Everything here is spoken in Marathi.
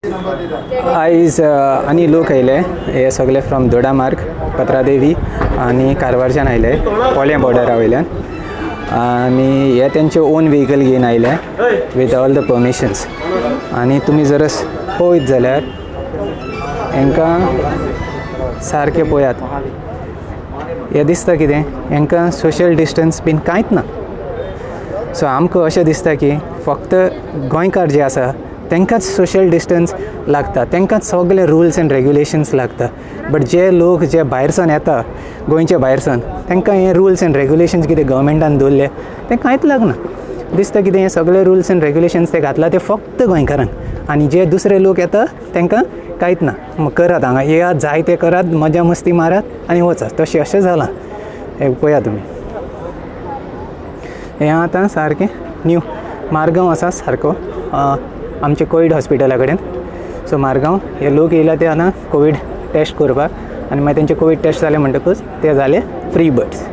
आयज आनी लोक आयले हे सगळे फ्रॉम दोडामार्ग पत्रादेवी आनी कारवारच्यान आयले पोल्या बॉर्डरा वयल्यान आनी हे तेंचे ओन व्हेकल घेवन आयले विथ ऑल द परमिशन्स. आनी तुमी जर पळयत जाल्यार हांकां सारकें पळयात हे दिसता कितें हांकां सोशल डिस्टन्स बीन कांयच ना. सो आमकां अशें दिसता की फक्त गोंयकार जे आसा तांकांच सोशल डिस्टन्स लागता, तांकांच सगळे रुल्स एंड रेग्युलेशन्स लागता. बट जे लोक जे भायरसून येता गोंयचे भायरसून तांकां हे रुल्स एंड रेग्युलेशन्स कितें गव्हर्मेंटान दवरले तें कांयच लागना. दिसता कितें हे सगळे रुल्स एंड रेग्युलेशन्स ते घातला ते फक्त गोंयकारांक आनी जे दुसरे लोक येता तांकां कांयच ना. करात हांगा येयात जाय ते करात, मजा मस्ती मारात आनी वचात. तशें अशें जालां हे पळया तुमी. हें आतां सारकें न्यू मारगांव आसा सारको आमचे कोवीड हॉस्पिटला कडेन. सो मारगांव हे लोक येयला ते आतां कोवीड टेस्ट करपाक आनी मागीर तेंचे कोवीड टेस्ट जाले म्हणटकूच ते जाले फ्री बर्ड्स.